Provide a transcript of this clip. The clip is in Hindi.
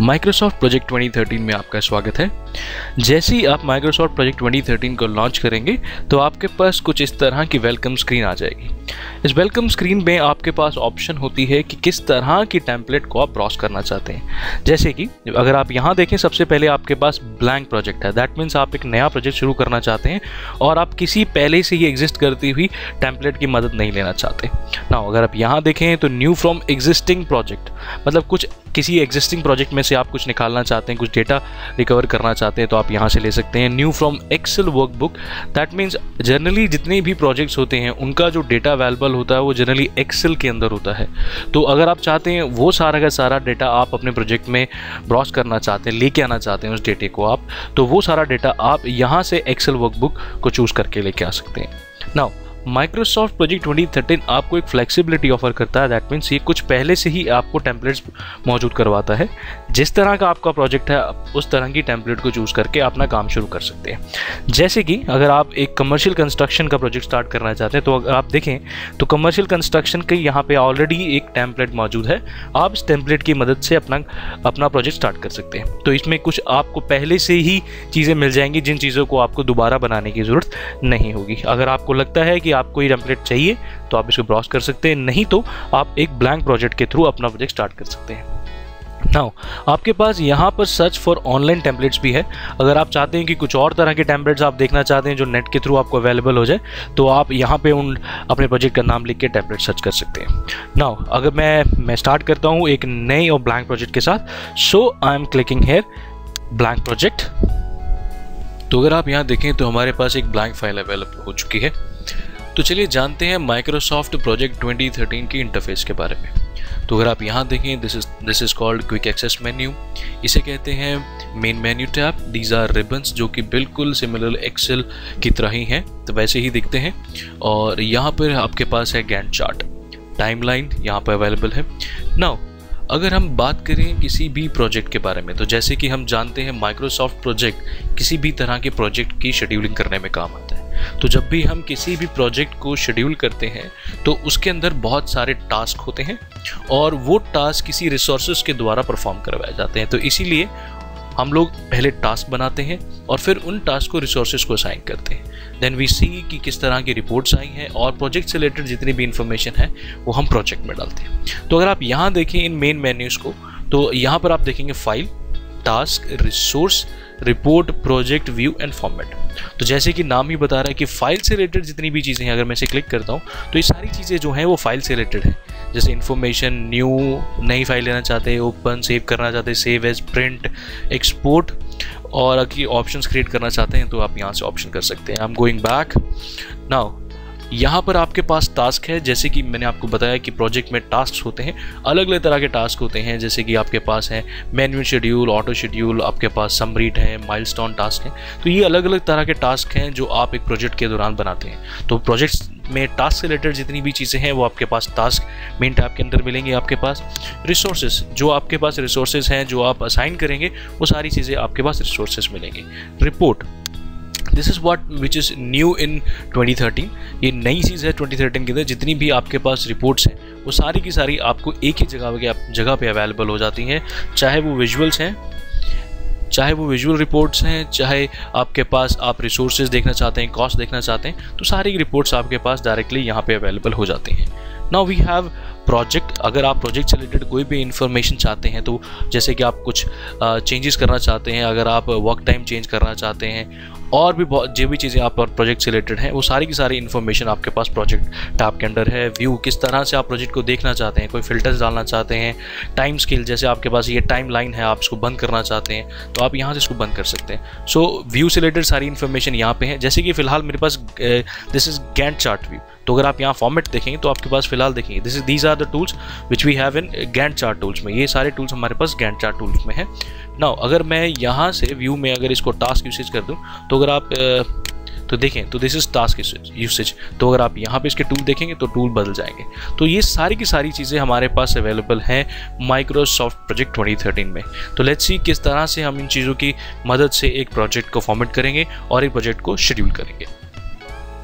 माइक्रोसॉफ्ट प्रोजेक्ट 2013 में आपका स्वागत है। जैसे ही आप माइक्रोसॉफ्ट प्रोजेक्ट 2013 को लॉन्च करेंगे तो आपके पास कुछ इस तरह की वेलकम स्क्रीन आ जाएगी। इस वेलकम स्क्रीन में आपके पास ऑप्शन होती है कि किस तरह की टेम्पलेट को आप ब्राउज करना चाहते हैं। जैसे कि अगर आप यहाँ देखें, सबसे पहले आपके पास ब्लैंक प्रोजेक्ट है। दैट मीन्स आप एक नया प्रोजेक्ट शुरू करना चाहते हैं और आप किसी पहले से ही एग्जिस्ट करती हुई टेम्पलेट की मदद नहीं लेना चाहते। ना अगर आप यहाँ देखें तो न्यू फ्रॉम एग्जिस्टिंग प्रोजेक्ट, मतलब किसी एग्जिस्टिंग प्रोजेक्ट में से आप कुछ निकालना चाहते हैं, कुछ डेटा रिकवर करना चाहते हैं तो आप यहाँ से ले सकते हैं। New from Excel workbook, that means generally जितने भी प्रोजेक्ट्स होते हैं उनका जो डेटा अवेलेबल होता है वो जनरली एक्सेल के अंदर होता है। तो अगर आप चाहते हैं वो सारा का सारा डेटा आप अपने प्रोजेक्ट में ब्राउज करना चाहते हैं, लेके आना चाहते हैं उस डेटे को आप, तो वो सारा डेटा आप यहाँ से एक्सेल वर्कबुक को चूज़ करके लेके आ सकते हैं। नाउ माइक्रोसॉफ्ट प्रोजेक्ट 2013 आपको एक फ्लेक्सिबिलिटी ऑफर करता है। दैट मीन्स ये कुछ पहले से ही आपको टेम्पलेट्स मौजूद करवाता है। जिस तरह का आपका प्रोजेक्ट है उस तरह की टेम्पलेट को चूज़ करके अपना काम शुरू कर सकते हैं। जैसे कि अगर आप एक कमर्शियल कंस्ट्रक्शन का प्रोजेक्ट स्टार्ट करना चाहते हैं तो अगर आप देखें तो कमर्शियल कंस्ट्रक्शन की यहाँ पे ऑलरेडी एक टेम्पलेट मौजूद है। आप इस टेम्पलेट की मदद से अपना प्रोजेक्ट स्टार्ट कर सकते हैं। तो इसमें कुछ आपको पहले से ही चीज़ें मिल जाएंगी जिन चीज़ों को आपको दोबारा बनाने की ज़रूरत नहीं होगी। अगर आपको लगता है कि आपको ये टेम्पलेट चाहिए तो आप इसको ब्राउज कर सकते हैं, नहीं तो आप एक ब्लैंक प्रोजेक्ट के थ्रू अपना प्रोजेक्ट स्टार्ट कर सकते हैं। नाउ आपके पास यहाँ पर सर्च फॉर ऑनलाइन टेम्पलेट्स भी है। अगर आप चाहते हैं कि कुछ और तरह के टेम्पलेट्स आप देखना चाहते हैं जो नेट के थ्रू आपको अवेलेबल हो जाए तो आप यहाँ पे अपने प्रोजेक्ट का नाम लिख के टेम्पलेट सर्च कर सकते हैं। नाउ अगर मैं स्टार्ट करता हूँ एक नए और ब्लैंक प्रोजेक्ट के साथ। So I am clicking here blank project. तो अगर आप यहाँ देखें तो हमारे पास एक ब्लैंक फाइल अवेलेबल हो चुकी है। तो चलिए जानते हैं माइक्रोसॉफ्ट प्रोजेक्ट 2013 की इंटरफेस के बारे में। तो अगर आप यहाँ देखें, this is called quick access menu. इसे कहते हैं main menu tab. These are ribbons जो कि बिल्कुल सिमिलर एक्सेल की तरह ही हैं, तो वैसे ही दिखते हैं। और यहाँ पर आपके पास है गैंट चार्ट, टाइमलाइन यहाँ पर अवेलेबल है। नाउ अगर हम बात करें किसी भी प्रोजेक्ट के बारे में, तो जैसे कि हम जानते हैं माइक्रोसॉफ्ट प्रोजेक्ट किसी भी तरह के प्रोजेक्ट की शेड्यूलिंग करने में काम आता है। तो जब भी हम किसी भी प्रोजेक्ट को शेड्यूल करते हैं तो उसके अंदर बहुत सारे टास्क होते हैं और वो टास्क किसी रिसोर्सेज के द्वारा परफॉर्म करवाए जाते हैं। तो इसीलिए हम लोग पहले टास्क बनाते हैं और फिर उन टास्क को रिसोर्सेज को असाइन करते हैं। देन वी सी कि किस तरह की रिपोर्ट्स आई हैं और प्रोजेक्ट से रिलेटेड जितनी भी इंफॉर्मेशन है वो हम प्रोजेक्ट में डालते हैं। तो अगर आप यहाँ देखें इन मेन मेन्यूज़ को, तो यहाँ पर आप देखेंगे file, task, resource, report, project, view and format. तो जैसे कि नाम ही बता रहा है कि फाइल से रिलेटेड जितनी भी चीज़ें हैं, अगर मैं इसे क्लिक करता हूँ तो ये सारी चीज़ें जो हैं वो फाइल से रिलेटेड हैं। जैसे इन्फॉर्मेशन, न्यू, नई फाइल लेना चाहते हैं, ओपन, सेव करना चाहते हैं, सेव एज, प्रिंट, एक्सपोर्ट, और अगर ऑप्शंस क्रिएट करना चाहते हैं तो आप यहाँ से ऑप्शन कर सकते हैं। I am going back. Now यहाँ पर आपके पास टास्क है। जैसे कि मैंने आपको बताया कि प्रोजेक्ट में टास्क होते हैं, अलग अलग तरह के टास्क होते हैं। जैसे कि आपके पास है मैन्युअल शेड्यूल, ऑटो शेड्यूल, आपके पास समरीट है, माइलस्टोन टास्क है। तो ये अलग अलग तरह के टास्क हैं जो आप एक प्रोजेक्ट के दौरान बनाते हैं। तो प्रोजेक्ट्स में टास्क से रिलेटेड जितनी भी चीज़ें हैं वो आपके पास टास्क मेन टैब के अंदर मिलेंगे। आपके पास रिसोर्सेज, जो आपके पास रिसोर्सेज हैं जो आप असाइन करेंगे वो सारी चीज़ें आपके पास रिसोर्सेज मिलेंगे। Report, this is what which is new in 2013। ये नई चीज़ है 2013 के अंदर। जितनी भी आपके पास रिपोर्ट्स हैं वो सारी की सारी आपको एक ही जगह पे अवेलेबल हो जाती हैं। चाहे वो विजुअल्स हैं, चाहे वो विजुअल रिपोर्ट्स हैं, चाहे आपके पास आप रिसोर्सेज देखना चाहते हैं, कॉस्ट देखना चाहते हैं, तो सारी रिपोर्ट्स आपके पास डायरेक्टली यहाँ पे अवेलेबल हो जाती हैं। Now we have project. अगर आप प्रोजेक्ट से रिलेटेड कोई भी इंफॉर्मेशन चाहते हैं, तो जैसे कि आप कुछ चेंजेस करना चाहते हैं, अगर आप वर्क टाइम चेंज करना चाहते हैं और भी बहुत जो भी चीज़ें आप प्रोजेक्ट से रिलेटेड हैं वो सारी की सारी इन्फॉर्मेशन आपके पास प्रोजेक्ट टैब के अंदर है। व्यू, किस तरह से आप प्रोजेक्ट को देखना चाहते हैं, कोई फिल्टर्स डालना चाहते हैं, टाइम स्केल, जैसे आपके पास ये टाइम लाइन है आप इसको बंद करना चाहते हैं तो आप यहाँ से इसको बंद कर सकते हैं। सो व्यू से रिलेटेड सारी इन्फॉर्मेशन यहाँ पे है। जैसे कि फिलहाल मेरे पास this is Gantt chart view. तो अगर आप यहाँ फॉर्मेट देखेंगे तो आपके पास फिलहाल देखेंगे these are the tools which we have in Gantt chart tools में। ये सारे टूल्स हमारे पास गैंट चार्ट टूल्स में है। नाउ अगर मैं यहाँ से व्यू में अगर इसको टास्क यूसेज कर दूँ तो अगर आप तो देखें तो दिस इज टास्क यूसेज। तो अगर आप यहाँ पे इसके टूल देखेंगे तो टूल बदल जाएंगे। तो ये सारी की सारी चीज़ें हमारे पास अवेलेबल हैं माइक्रोसॉफ्ट प्रोजेक्ट 2013 में। तो लेट्स सी किस तरह से हम इन चीज़ों की मदद से एक प्रोजेक्ट को फॉर्मेट करेंगे और एक प्रोजेक्ट को शेड्यूल करेंगे।